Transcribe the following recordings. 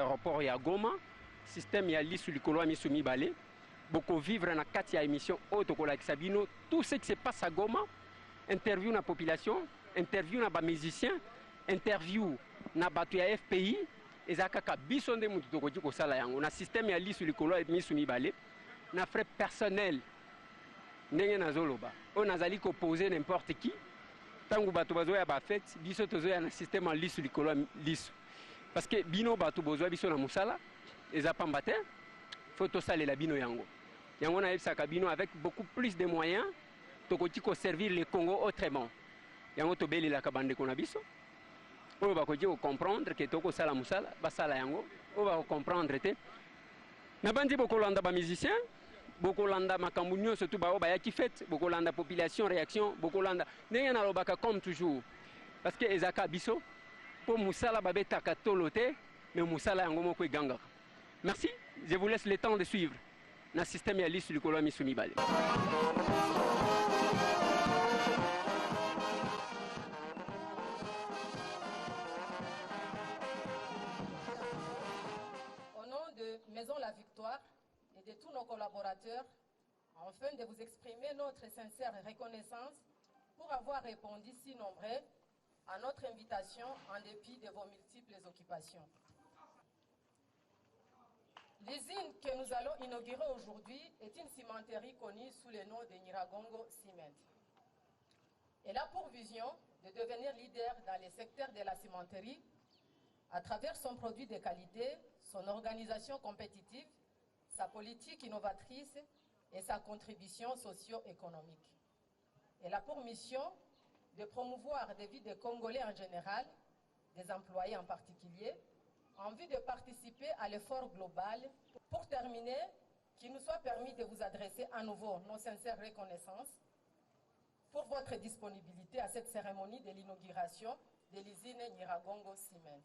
aéroport ya Goma, système ya lisu likolo misu mibale. Boko vivre na kati ya émission Otokola Kisabino, tout ce qui se passe à Goma, interview na population, interview na ba musicien, interview na batu ya FPI, ezakaka biso nde mutu tokoki kosala yango na système ya lisu likolo misu mibale, na frais personnel. Ndenge nazoloba, on nazali ko poser n'importe qui. Tangu bato bazoya ba fête, biso tozoya na système en lisu likolo lisu. Parce que bino bato bozoya biso na musala, ezapamba te, faut tosalela bino yango. Yango na ebsaka bino avec beaucoup plus de moyens, tokoki ko servir le Congo autrement. Yango tobelela ka bande kona biso. Oyo bakoki ko comprendre que toko sala musala, basala yango, oyo ba comprendre te. Na bandi bokolanda ba musicien, bokolanda makambu nyonso tu ba bayaki fête, bokolanda population réaction, bokolanda ndenge na lobaka comme toujours. Parce que ezaka biso pour musala babetaka tolote, mais musala yango moko eganga. Merci, je vous laisse le temps de suivre. Na système ya lisu likolo misu mibale. Au nom de Maison La Victoire et de tous nos collaborateurs, afin de vous exprimer notre sincère reconnaissance pour avoir répondu si nombreux à notre invitation en dépit de vos multiples occupations. L'usine que nous allons inaugurer aujourd'hui est une cimenterie connue sous le nom de Nyiragongo Cement. Elle a pour vision de devenir leader dans le secteur de la cimenterie à travers son produit de qualité, son organisation compétitive, sa politique innovatrice et sa contribution socio-économique. Elle a pour mission de promouvoir des vies des Congolais en général, des employés en particulier, en vue de participer à l'effort global. Pour terminer, qu'il nous soit permis de vous adresser à nouveau nos sincères reconnaissances pour votre disponibilité à cette cérémonie de l'inauguration de l'usine Nyiragongo Cement.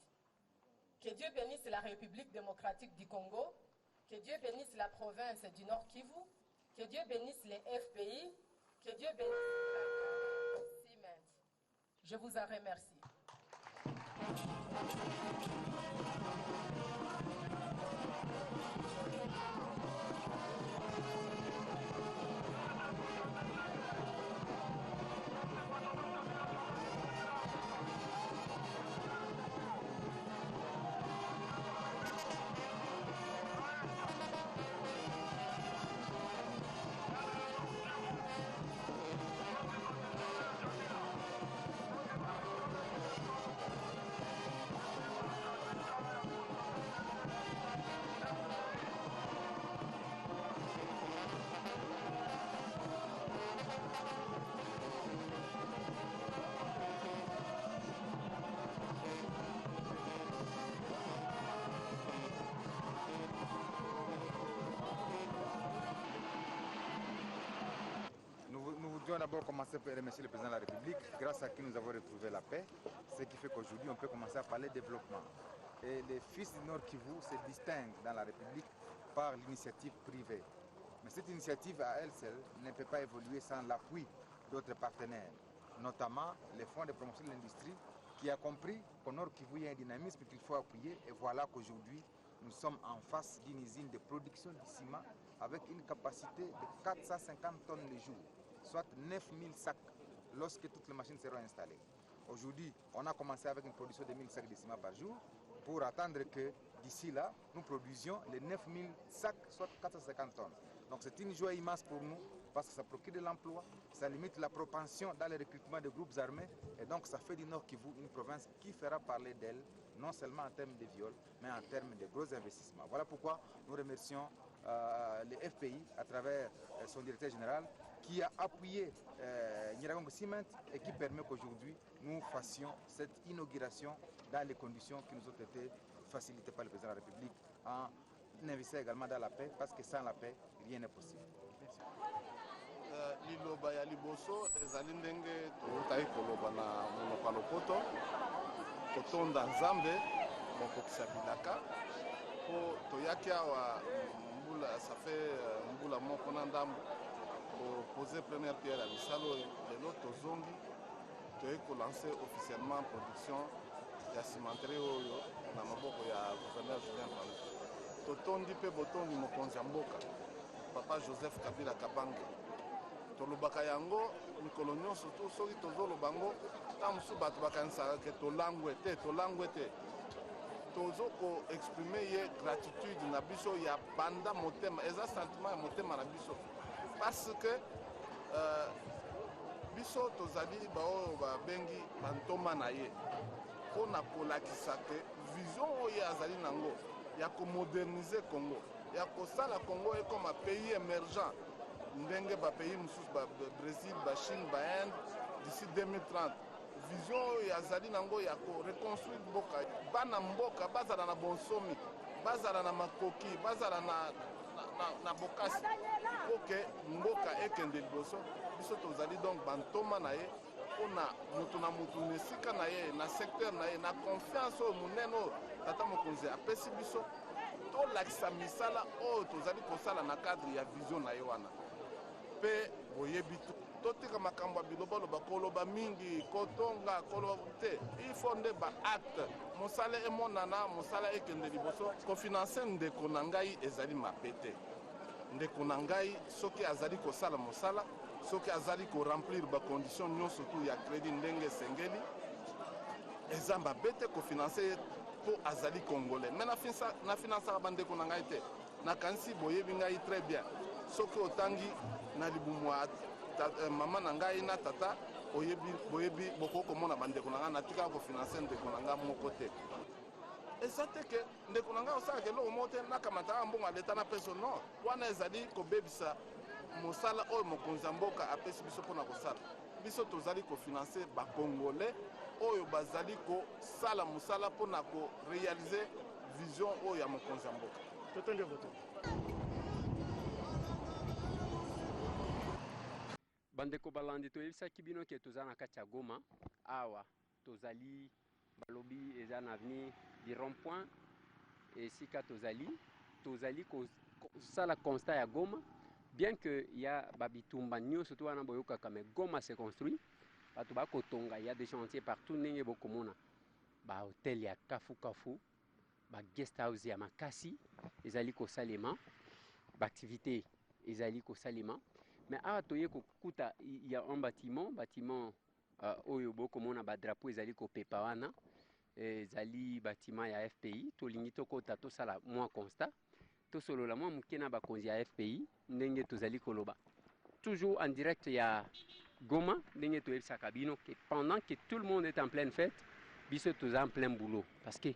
Que Dieu bénisse la République démocratique du Congo, que Dieu bénisse la province du Nord Kivu, que Dieu bénisse les FPI, que Dieu bénisse Cement. Je vous en remercie. Nous voudrions d'abord commencer par remercier le président de la République, grâce à qui nous avons retrouvé la paix, ce qui fait qu'aujourd'hui on peut commencer à parler de développement. Et les fils du Nord Kivu se distinguent dans la République par l'initiative privée. Mais cette initiative à elle seule ne peut pas évoluer sans l'appui d'autres partenaires, notamment les fonds de promotion de l'industrie qui a compris qu'au Nord Kivu il y a un dynamisme qu'il faut appuyer et voilà qu'aujourd'hui nous sommes en face d'une usine de production de ciment avec une capacité de 450 tonnes le jour, soit 9000 sacs lorsque toutes les machines seront installées. Aujourd'hui, on a commencé avec une production de 1000 sacs de ciment par jour pour attendre que d'ici là, nous produisions les 9000 sacs, soit 450 tonnes. Donc c'est une joie immense pour nous parce que ça procure de l'emploi, ça limite la propension dans le recrutement de groupes armés et donc ça fait du Nord Kivu une province qui fera parler d'elle, non seulement en termes de viol, mais en termes de gros investissements. Voilà pourquoi nous remercions le FPI à travers son directeur général qui a appuyé Nyiragongo Cement et qui permet qu'aujourd'hui nous fassions cette inauguration dans les conditions qui nous ont été facilitées par le président de la République en investissant également dans la paix parce que sans la paix, rien n'est possible. Merci. Liloba ya liboso ezali ndenge toutaki koloba na monoko ya lopoto kotonda nzambe mokokisa bilaka po toyaki awa mbula ça fait mbula moko na ndambo poser première pierre à bisalo lelo tozongi toyei kolancer officiellement production ya cimenterie oyo na maboko ya gouverneur Julien totondi mpe botondi mokonzi ya mboka papa Joseph Kabila Kabange. Tolobaka yango mikolo nyonso tu soki tozoloba yango ntango mosusu bato bakanisaka ke tolangwe te tozo koexprime ye gratitude na biso ya banda motema eza sentiment ya motema na biso parce que biso tozali baoyo babengi bantoma na ye mpona kolakisa ke vision oyo azali nango ya komodernize Congo ya kosala Congo ekoma pays émergent ndenge bapays mosusu Brésil, Chine, Inde d'ici 2030 vision oyo azali nango ya koreconstruire mboka bana mboka bazala na bonsomi bazala na makoki bazala na bokasi oke mboka ekende liboso biso tozali donc bantoma na ye mpona moto na motu na esika na ye na secteur na ye na confiance oyo monene oyo tata mokonzi apesi biso tolakisa misala oyo tozali kosala na cadre ya vision na ye wana mpe boyebi totika makambo ya bilobaloba koloba mingi kotonga koloba te il faut nde baacte mosala emonana mosala ekende liboso kofinanse ndeko na ngai ezali mabe te ndeko na ngai soki azali kosala mosala soki azali koremplir bacondition nyonso tu ya crédit ndenge esengeli eza mabe te kofinanse ye mpo azali congolais me nafinansaka bandeko na ngai te nakanisi boyebi ngai très bien soki otangi na libumu mama na ngai na tata boyebi bokokomona bandeko na ngai natikaka kofinanse ndeko na ngai moko te eza te ke ndeko na ngai osalaka eloko moko te nakamataka mbongo aleta na peso non wana ezali kobebisa mosala oyo mokonzi ya mboka apesi biso mpona kosala biso tozali kofinanse bakongolais oyo bazali kosala mosala mpona korealize vision oyo ya mokonzi ya mboka totonde voto bandeko balandi toyebisaki bino ke toza na kati ya Goma awa tozali balobi eza na avenir du rond-point esika tozali kosala constat ya Goma bien que ya babitumba nyonso to wana boyokaka mais Goma se construit bato bakotonga ya des chantiers partout ndenge bokomona bahotel ya kafu baguest house ya makasi ezali kosalema baactivité ezali kosalema mais awa toye kokuta ya un bâtiment oyo bokomona badrapeau ezali kopepa wana ezali bâtiment ya FPI tolingi tokota tosala mwa constat tosolola mwa moke na bakonzi ya FPI ndenge tozali koloba toujours en direct ya Goma ndenge toyebisaka bino que pendant que tout le monde est en pleine fête biso toza en plein boulot parce que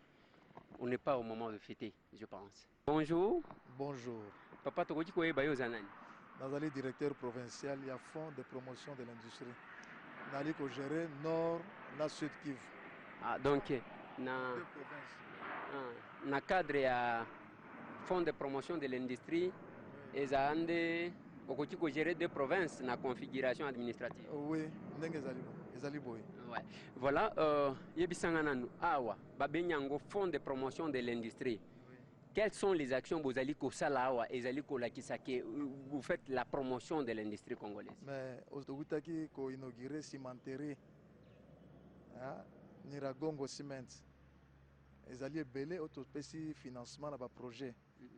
on n'est pas au moment de fêter je pense. Bonjour. Bonjour. Papa tokoki koyeba yo za nani? Nazali directeur provincial ya fonds de promotion de l'industrie. Nali ko gérer nord na sud Kivu. Ah donc na na cadre ya fonds de promotion de l'industrie eza ande okoki ko gérer deux provinces na configuration administrative. Oui, ndenge ezali boy. Ouais. Voilà yebisanga nanu awa babenyango fonds de promotion de l'industrie. Quelles sont les actions bozali kosala awa ezali kolakisa ke vous faites la promotion de l'industrie congolaise? Mais otokutaki ko inaugurer cimenterie Nyiragongo Cement. Ezali ebele otopesi financement na ba projet.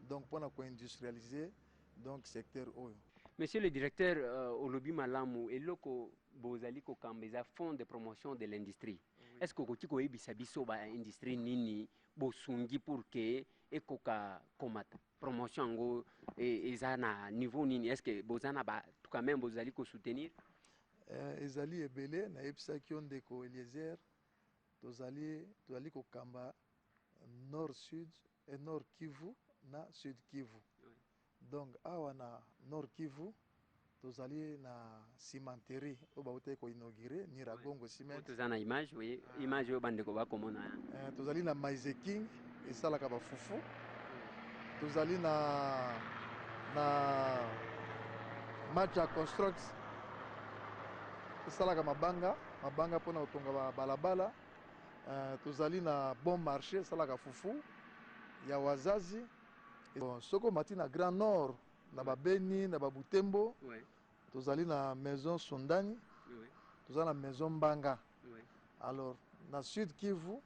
Donc pour ko industrialiser donc secteur oyo. Monsieur le directeur olobi malamu eloko bozali kokambeza fonds de promotion de l'industrie. Est-ce que koti koyebisa biso ba industrie nini bosungi pour que ekoka komata promotion ngo eza na niveau nini? Est-ce que bozana ba quand même bozali ko soutenir? Ezali ebele na yebisaki ondeko Eliezer tozali kokamba nord sud et nord Kivu na sud Kivu. Donc awa na nord Kivu tozali na cimenterie oyo bautai ko inaugurer Nyiragongo Cement. Tozana image oui image oyo bandeko bakomona. Tozali na Maize King esalaka bafufu. Tozali na Macha Construct esalaka mabanga mpona kotonga balabala. Tozali na Bon Marché esalaka fufu ya wazazi. Soko mati na Grand Nord na Babeni na Babutembo. Tozali na maison Sondani. Tozali na maison Mbanga. Alors na Sud Kivu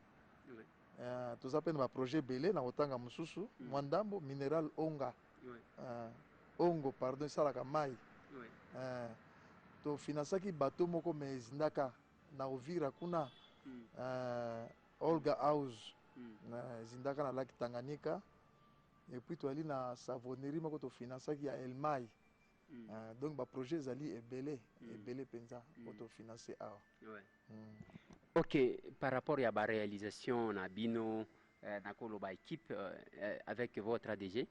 toza pe na projet belé na otanga mususu mwandambo minéral onga ongo pardon salaka mai to finansaki bateau moko me ezindaka na Uvira kuna Olga House ezindaka na laki Tanganyika et puis toali na savonnerie moko to finansaki ya Elmai donc ba projet ezali ebele penza to financer awa. Ok, par rapport à la réalisation na bino na koloba équipe avec votre ADG,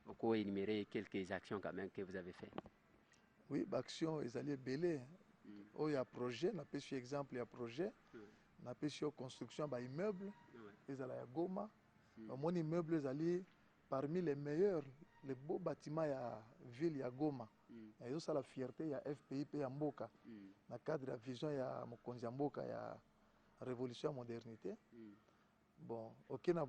vous pouvez énumérer quelques actions quand même que vous avez fait. Oui, l'action est allée belé. Il y a projet, on a pris exemple, il y a projet, on a pris construction d'immeubles, ils allaient à Goma. Mon immeuble est allé parmi les meilleurs, les beaux bâtiments de la ville de Goma. Et ça la fierté, il y a FPIP à Mboka. Dans le cadre de la vision, il y a Mokonzi Mboka, il y a révolution modernité. Bon, ok, na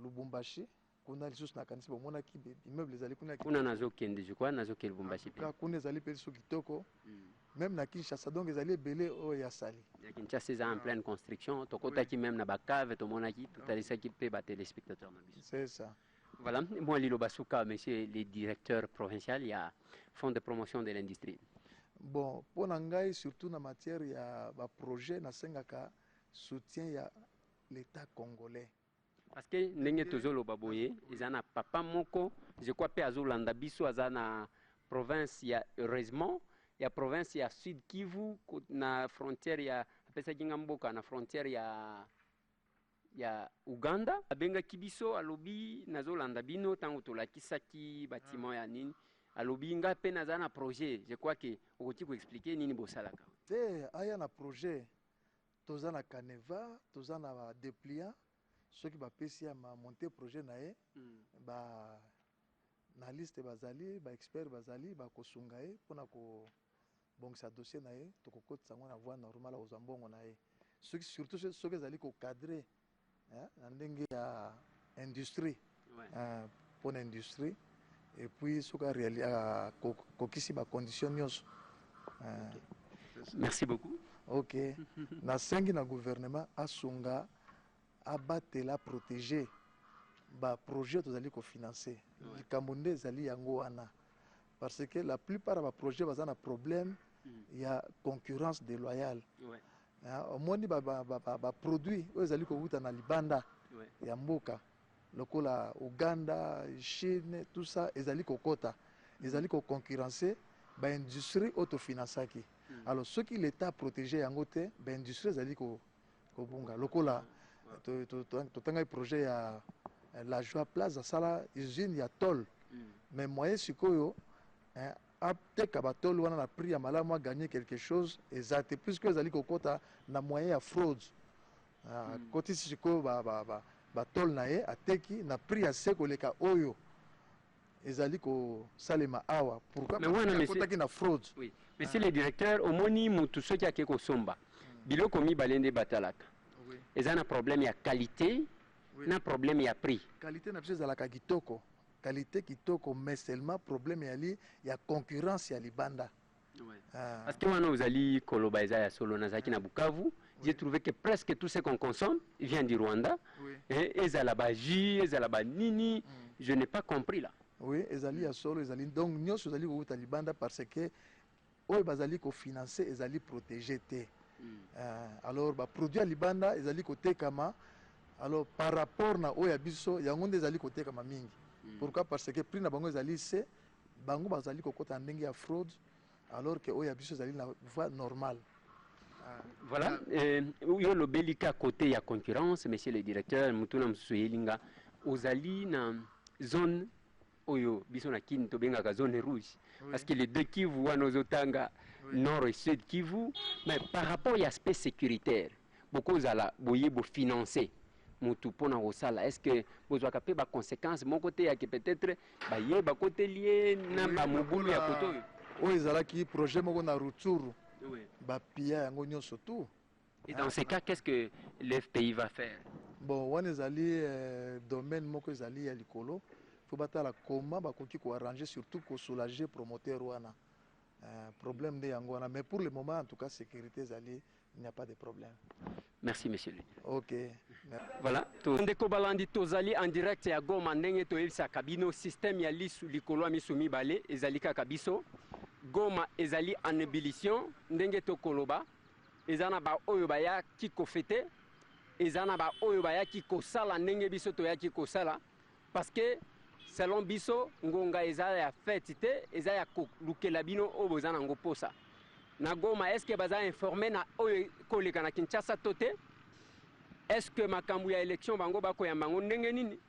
Lubumbashi. Kuna lisusu na kanisi bomona ki immeuble ezali kuna nazo kende je crois nazo ke Lubumbashi pe kuna ezali pe so kitoko même na Kinshasa donc ezali ebele oyo ya sali ya Kinshasa est en pleine construction tokota ki même na bakave tomona ki tutalisa ki pe ba téléspectateurs na biso c'est ça. Voilà, moi Lilo Basuka monsieur le directeur provincial il y a fonds de promotion de l'industrie. Bon pour ngai surtout na matière ya ba projet na sengaka soutien ya l'état congolais. Parce que ndenge tozoloba boye ezana papa moko je crois pe azolanda biso azana province ya heureusement ya province ya Sud Kivu na frontière ya pesa kinga mboka na frontière ya Uganda abenga kibiso alobi nazolanda bino tango tolakisaki bâtiment ya nini alobi nga pe nazana projet je crois que okoti ko expliquer nini bosalaka te aya na projet tozana Caneva tozana dépliant ceux qui bapesi ya monter projet na ye ba na liste bazali ba expert bazali ba kosunga ye pona ko bongisa dossier na ye to kokotisa ngo na voie normale ozwa mbongo na ye surtout ceux qui ezali ko cadrer na ndenge ya industrie pona industrie et puis ceux qui kokisi ba condition nyonso. Merci beaucoup. Ok. Na sengi na gouvernement asunga abatela protéger ba projet tozali ko financer likambo nde ezali yango wana parce que la plupart ba projet baza na problème ya concurrence déloyale omoni ba produit oyo ezali kobuta na libanda ya mboka lokola Uganda, Chine, tout ça ezali kokota ezali ko concurrencer ba industrie autofinansaki alors ce qui l'état protégé yango te ba industrie ezali ko bunga lokola totanga projet ya la joie plaza sala usine ya tol mais moyen sikoyo apteka batol wana na prix ya malamu a gagner quelque chose exact puisque ezali kokota na moyen ya fraude koti sikoyo batol na ye ateki na prix ya seko leka oyo ezali ko salema awa pourquoi kotaki na fraude. Oui, monsieur le directeur omoni mutu soki ake kosomba biloko mibale batalaka ils ont un problème de qualité, un problème de prix. Qualité n'a pas la kitoko, qualité kitoko, mais seulement problème il y a concurrence ya libanda. Parce que moi vous allez kolobaiza ya solo nazaki na Bukavu, j'ai trouvé que presque tout ce qu'on consomme vient du Rwanda. Et ezalaba ji, ezalaba nini, je n'ai pas compris là. Oui, ezali ya solo ezali donc nyonso ezali ko libanda parce que oyo bazali ko financer ezali protéger te. Alors ba produit libanda ezali côté kama alors par rapport na oya biso yango nde ezali côté kama mingi pourquoi parce que prix na bango ezali se bango bazali kokota ndenge ya fraude alors que oya biso ezali na voie normale. Voilà yo lo belika côté ya concurrence monsieur le directeur mutuna msuyelinga ozali na zone oyo biso na kini to benga ka zone rouge parce que les deux Kivu wana ozotanga nord et sud Kivu mais par rapport à l'aspect sécuritaire beaucoup zala boye bo financer mutu pona osala est-ce que bozwa kapé ba conséquences mon côté ya que peut-être ba ye ba côté lié na ba mobulu ya koto oyo ezala ki projet moko na Rutshuru ba pia yango nyonso tout. Et dans ces cas qu'est-ce que l'FPI va faire? Bon wana ezali domaine moko ezali ya likolo faut batala comment bakoki ko arranger surtout ko soulager promoteur wana problème de yango wana mais pour le moment en tout cas sécurité ezali il n'y a pas de problème. Merci, monsieur. Ok. Voilà. Ndeko balandi tozali en direct ya Goma ndenge toyebisa kabino système ya lisu likolo ya miso mibale ezali kaka biso. Goma ezali en ébullition ndenge tokoloba ezana ba oyo baya ki kofete ezana ba oyo baya ki kosala ndenge biso toyaki kosala parce que selon biso ngonga ezala ya fête te eza ya kolukela bino oyo bozana ngo posa. Na Goma est-ce que baza informé na oyo koleka na Kinshasa tote? Est-ce que makambu ya élection bango bakoyamba ngo ndenge nini?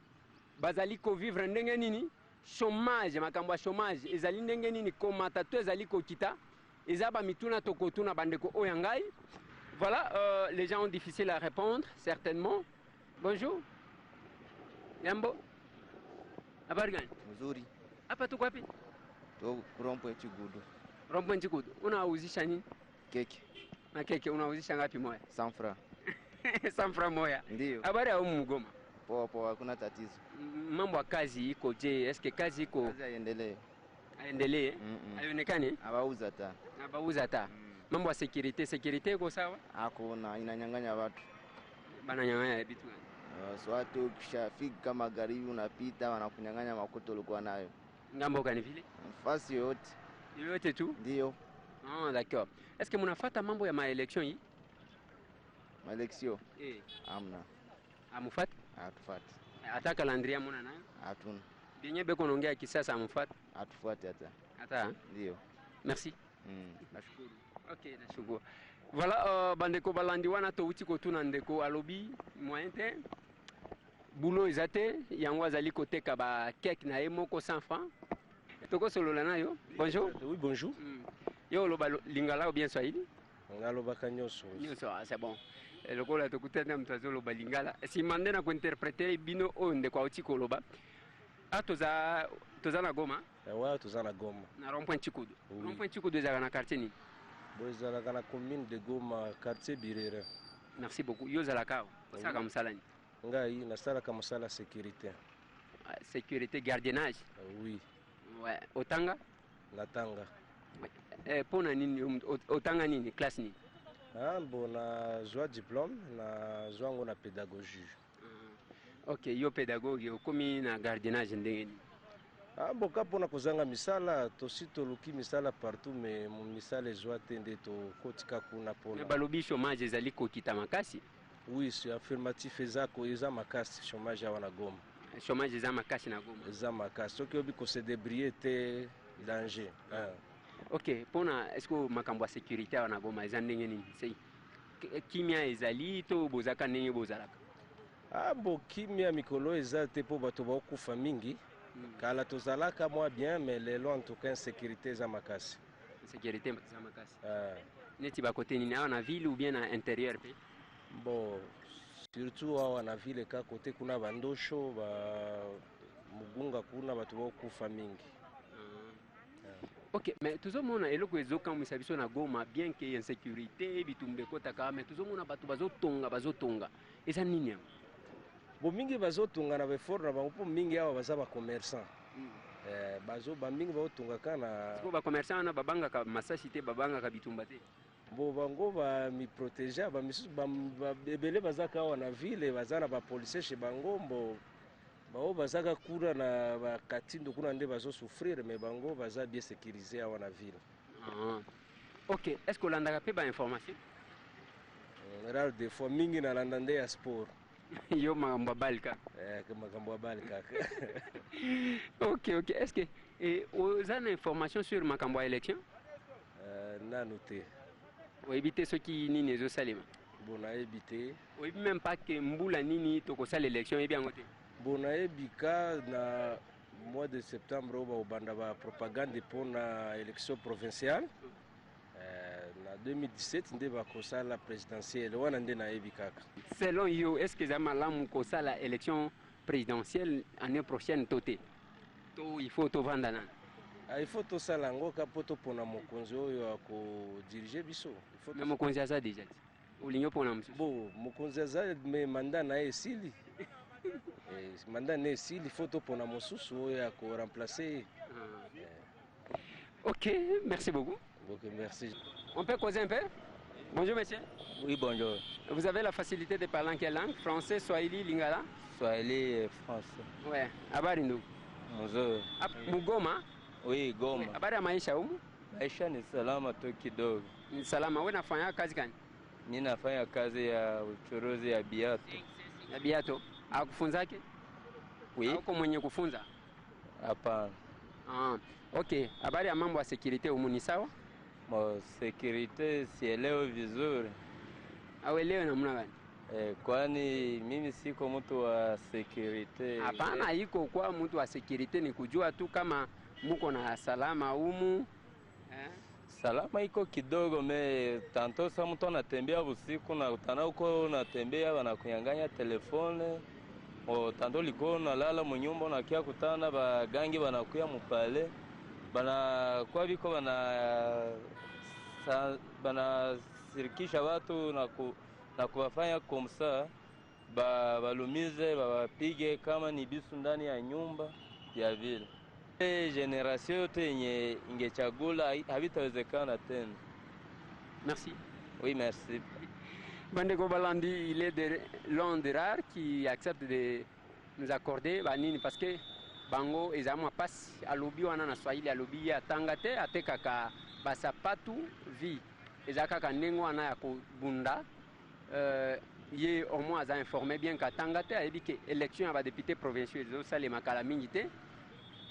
Bazali ko vivre ndenge nini? Chômage, makambu ya chômage ezali ndenge nini? Komata to ezali kokita eza ba mituna tokotuna bandeko oyangai. Voilà, les gens ont difficile à répondre certainement. Bonjour. Yambo. Habari gani? Mzuri. Hapa tuko wapi? To Rompo Chigudu. Rompo Chigudu. Unauzisha nini? Keki. Na keki unauzisha ngapi moja? 100 francs. 100 francs moja. Ndio. Habari ya Mgoma? Poa poa, hakuna tatizo. Mambo ya kazi iko je? Eske kazi iko? Kazi iendelee. Aendelee? Haionekani? Abauza ta. Abauza ta. Mambo ya security iko sawa? Hakuna, inanyang'anya watu. Bananyang'anya vitu gani? So watu ukishafika magharibi unapita wanakunyang'anya makuto ulikuwa nayo. Ngambo gani vile? Nafasi yote. Yote tu? Ndio. Ah, d'accord. Est-ce que mnafuata mambo ya maelection hii? Maelection? Amna. Amufati? Hatufati. Hata calendrier muna nayo? Hatuna. Binye beko naongea kisasa amufati? Hatufuati hata. Hata? Ndio. Merci. Nashukuru. OK, nashukuru. Voilà, bandeko balandi wana to uti kotuna ndeko alobi moyen te. Boulot ezate yango azali koteka ba cake na ye moko 100 francs. Toko solola nayo. Bonjour. Oui, bonjour. Yo loba lingala ou bien swahili? Ngaloba kanyoso. Nyoso, c'est bon. Lokola tokutana mtazo loba lingala. Si mande na ko interpréter bino onde kwa uti koloba. Toza na Goma? Ouais, toza na Goma. Na Rond-Point Chikudu. Rond-Point Chikudu ezaka na quartier ni? Ezalaka na commune de Goma, quartier Birere. Merci beaucoup. Yo zalaka osaka musala ni? Ngai nasalaka musala sécurité. Sécurité, gardiennage? Oui. Ouais. Otanga? Natanga. Pona nini otanga nini classe ni? Bon na zwa diplôme na zwango na pédagogie. OK, yo pédagogue okomi na gardiennage ndenge ni? Bon kapo na kozanga misala tosi toluki misala partout mais misala ezwa te nde tokotika kuna pona. Balobi chômage ezali kokita makasi? Oui, c'est affirmatif ezako eza makasi chômage awa na Goma. Chômage eza makasi na Goma? Eza makasi. Soki obi ko se débrouiller te danger. OK, pona est-ce que makambo ya sécurité awa na Goma eza ndenge nini? Sei kimia ezali to bozaka ndenge bozalaka? Bon kimia mikolo eza te po bato bakufa mingi. Kala tozalaka moi bien mais lelo en tout cas sécurité eza makasi. Sécurité eza makasi. Neti ba côté nini awa na ville ou bien na intérieur pe? Bon surtout awa na ville ka côté kuna bandosho ba mugunga kuna bato bakufa mingi. OK, mais tozomona eloko ezokamwisa biso na Goma bien que insécurité bitumbe kotaka mais tozomona bato bazotonga. Eza nini yango? Bo mingi bazotunga na befort na bango po mingi awa baza ba commerçant. Bazo ba mingi baotunga kana. Siko ba commerçant na babanga ka masasi te babanga ka bitumba te. Bo bango ba mi protéger ba misu ba ebele bazaka awa na ville bazana ba policier chez bango mbo bao bazaka kura na ba katindo kuna nde bazo souffrir mais bango baza bien sécurisé awa na ville. OK, est-ce que landaka pe ba information? Rare des fois mingi na landande ya sport. Yo makambo balka. Makambo balka. OK, est-ce que vous avez une information sur makambo élection? Na noté. Ou éviter ceux qui nini zo salema. Bon na éviter. Ou même pas que mbula nini to ko sala élection et bien ngote. Bon na ebika na mois de septembre ba obanda ba propagande pour na élection provinciale. Na 2017 nde ba kosala présidentielle wana nde na ebikaka. Selon yo, est-ce que za malamu kosala élection présidentielle année prochaine toté? To il faut to vanda na. Il faut to sala ngo ka poto pona mokonzi oyo ako diriger biso. Il faut. Mais mokonzi aza déjà. Olinyo pona msu. Bon, mokonzi aza mais mandat na esili. Mandat na esili, il faut to pona mosusu oyo ako remplacer. OK, merci beaucoup. OK, merci. On peut causer un peu? Bonjour monsieur. Oui, bonjour. Vous avez la facilité de parler en quelle langue? Français, Swahili, Lingala? Swahili et français. Ouais. Habari ndugu. Mzuri. Mugoma? Oui, Goma. Habari ya maisha humu? Maisha ni salama tu kidogo. Ni salama. Wewe unafanya kazi gani? Mimi nafanya kazi ya uchuruzi ya biato. Ya biato. Akufunzake? Oui. Uko mwenye kufunza? Hapana. Ah. Okay. Habari ya mambo ya security humu ni sawa? Security sielewi vizuri. Auelewe namna gani? Kwani mimi siko mtu wa security. Hapana, iko kwa mtu wa security ni kujua tu kama muko na salama humu. Salama iko kidogo tanto sa mtu anatembea usiku na utana uko unatembea wanakunyang'anya telefone. Tanto liko nalala munyumba unakia kutana bagangi wanakuya mupale. Kwa biko bana sirikisha watu na kuwafanya komsa balumize bawapige kama ni bisu ndani ya nyumba ya vile. Generation yote yenye ingechagula havitawezekana tena. Merci. Oui, merci. Bandeko Balandi, il est l'un des rares qui accepte de nous accorder banini parce que bango ezamwa passe à lobby wana na Swahili à lobby ya tangate atekaka basapatu vi ezaka kandengo wana ya kubunda ye au moins a informé bien ka tangate a dit que élection ya député provinciaux les salema kala mingité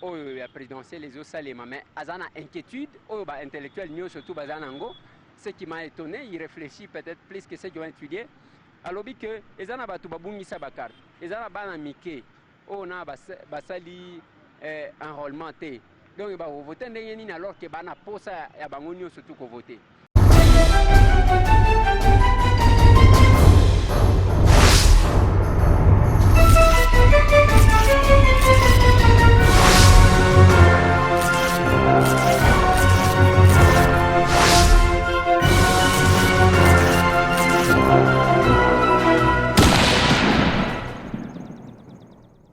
oyo ya présidentiel les salema mais azana inquiétude oyo ba intellectuel nyo surtout bazana ngo ce qui m'a étonné il réfléchit peut-être plus que ceux qui ont étudié a lobby que ezana batu babungisa ba carte ezana bana mike oyo na basali enrôlement te donc ba voter ndenge nini alors que bana posa ya bango nyo surtout ko voter